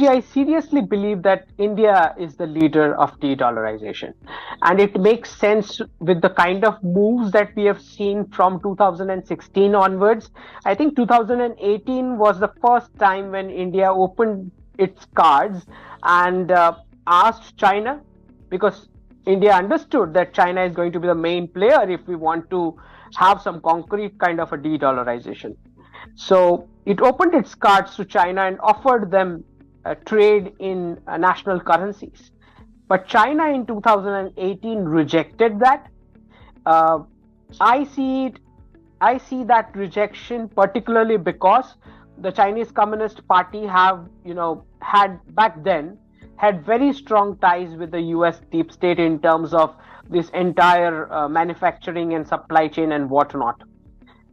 Bharatji, I seriously believe that India is the leader of de-dollarization. And it makes sense with the kind of moves that we have seen from 2016 onwards. I think 2018 was the first time when India opened its cards and asked China, because India understood that China is going to be the main player if we want to have some concrete kind of a de-dollarization. So it opened its cards to China and offered them trade in national currencies. But China in 2018 rejected that. Uh, I see it. I see that rejection particularly because the Chinese Communist Party had back then had very strong ties with the US deep state in terms of this entire manufacturing and supply chain and whatnot.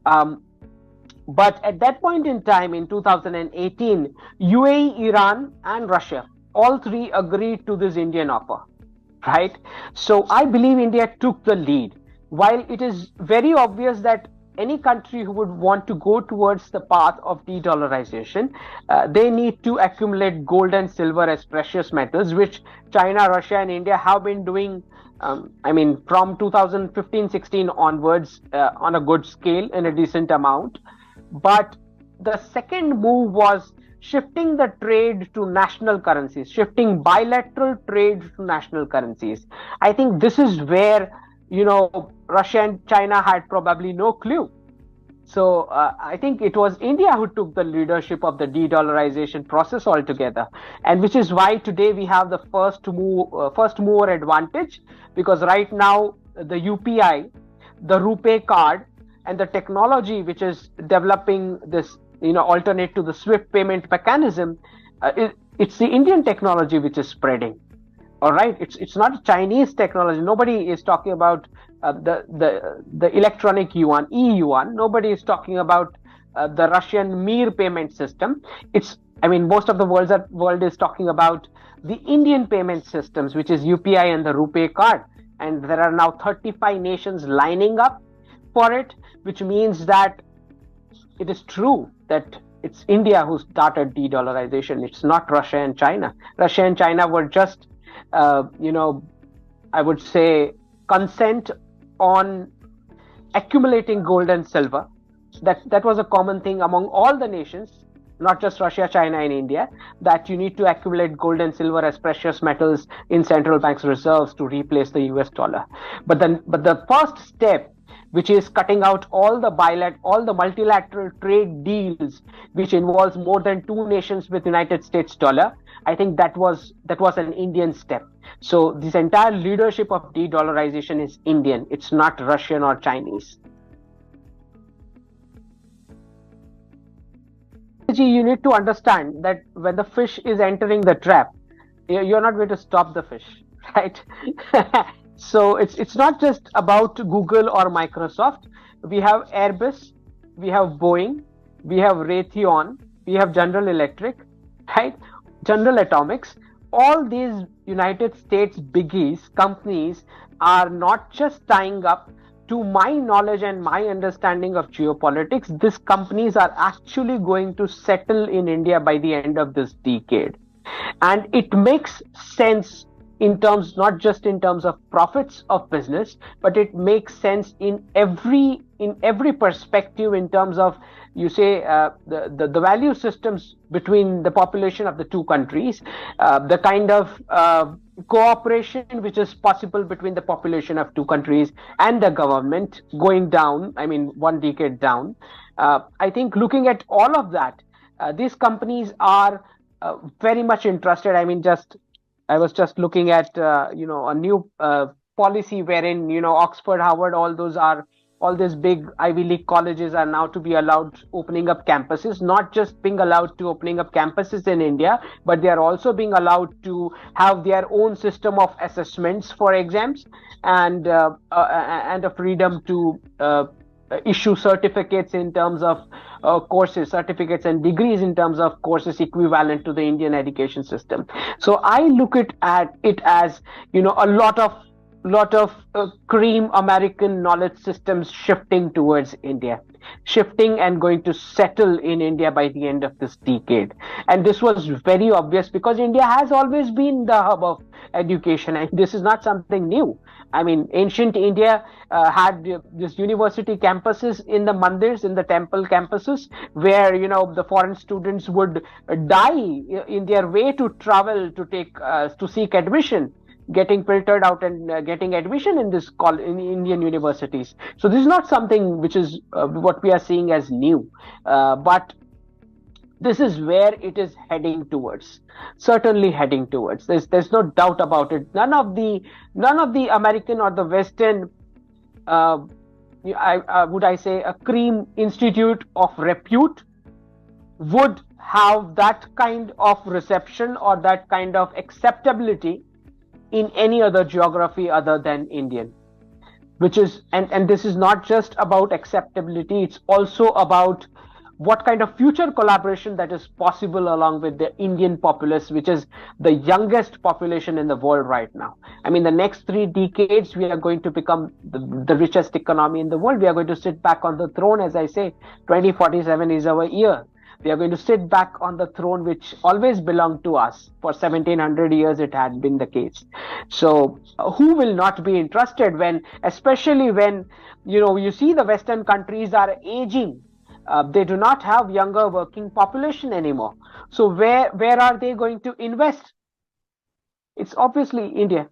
Um, but at that point in time, in 2018, UAE, Iran, and Russia, all three agreed to this Indian offer, right? So I believe India took the lead. While it is very obvious that any country who would want to go towards the path of de-dollarization, they need to accumulate gold and silver as precious metals, which China, Russia, and India have been doing. From 2015-16 onwards on a good scale in a decent amount. But the second move was shifting the trade to national currencies, shifting bilateral trade to national currencies. I think this is where, Russia and China had probably no clue. So I think it was India who took the leadership of the de-dollarization process altogether, and which is why today we have the first mover advantage, because right now the UPI, the RuPay card, and the technology which is developing this, alternate to the SWIFT payment mechanism, it's the Indian technology which is spreading. All right, it's not Chinese technology. Nobody is talking about the electronic yuan, e-yuan. Nobody is talking about the Russian Mir payment system. Most of the world is talking about the Indian payment systems, which is UPI and the RuPay card. And there are now 35 nations lining up for it, which means that it is true that it's India who started de-dollarization. It's not Russia and China. Russia and China were just I would say consent on accumulating gold and silver. That was a common thing among all the nations, not just Russia, China, and India, that you need to accumulate gold and silver as precious metals in central banks' reserves to replace the US dollar. But the first step, which is cutting out all the multilateral trade deals, which involves more than two nations with United States dollar, I think that was an Indian step. So this entire leadership of de-dollarization is Indian. It's not Russian or Chinese. You need to understand that when the fish is entering the trap, you're not going to stop the fish, right? So it's not just about Google or Microsoft. We have Airbus, we have Boeing, we have Raytheon, we have General Electric, right? General Atomics. All these United States biggies, companies, are not just tying up. To my knowledge and my understanding of geopolitics, these companies are actually going to settle in India by the end of this decade. And it makes sense not just in terms of profits of business, but it makes sense in every perspective, in terms of, the value systems between the population of the two countries, the kind of cooperation which is possible between the population of two countries and the government going down, one decade down. I think looking at all of that, these companies are very much interested. I was just looking at a new policy wherein Oxford, Harvard, all these big Ivy League colleges are now to be allowed opening up campuses, not just being allowed to opening up campuses in India, but they are also being allowed to have their own system of assessments for exams and a freedom to issue certificates in terms of courses, certificates and degrees in terms of courses equivalent to the Indian education system. So I look at it as a lot of cream American knowledge systems shifting towards India. shifting and going to settle in India by the end of this decade. And this was very obvious because India has always been the hub of education, and this is not something new. I mean, ancient India had this university campuses in the mandirs, in the temple campuses, where the foreign students would die in their way to travel to take to seek admission, getting filtered out and getting admission in in Indian universities. So this is not something which is what we are seeing as new, but this is where it is heading towards, certainly heading towards. There's no doubt about it. None of the American or the Western, uh, would I say, a cream institute of repute would have that kind of reception or that kind of acceptability in any other geography other than Indian. Which is, and this is not just about acceptability, it's also about what kind of future collaboration that is possible along with the Indian populace, which is the youngest population in the world right now. I mean, the next 3 decades, we are going to become the richest economy in the world. We are going to sit back on the throne, as I say. 2047 is our year. We are going to sit back on the throne which always belonged to us. For 1700 years, it had been the case. So, who will not be interested when, especially when, you see the Western countries are aging. They do not have younger working population anymore. So, where are they going to invest? It's obviously India.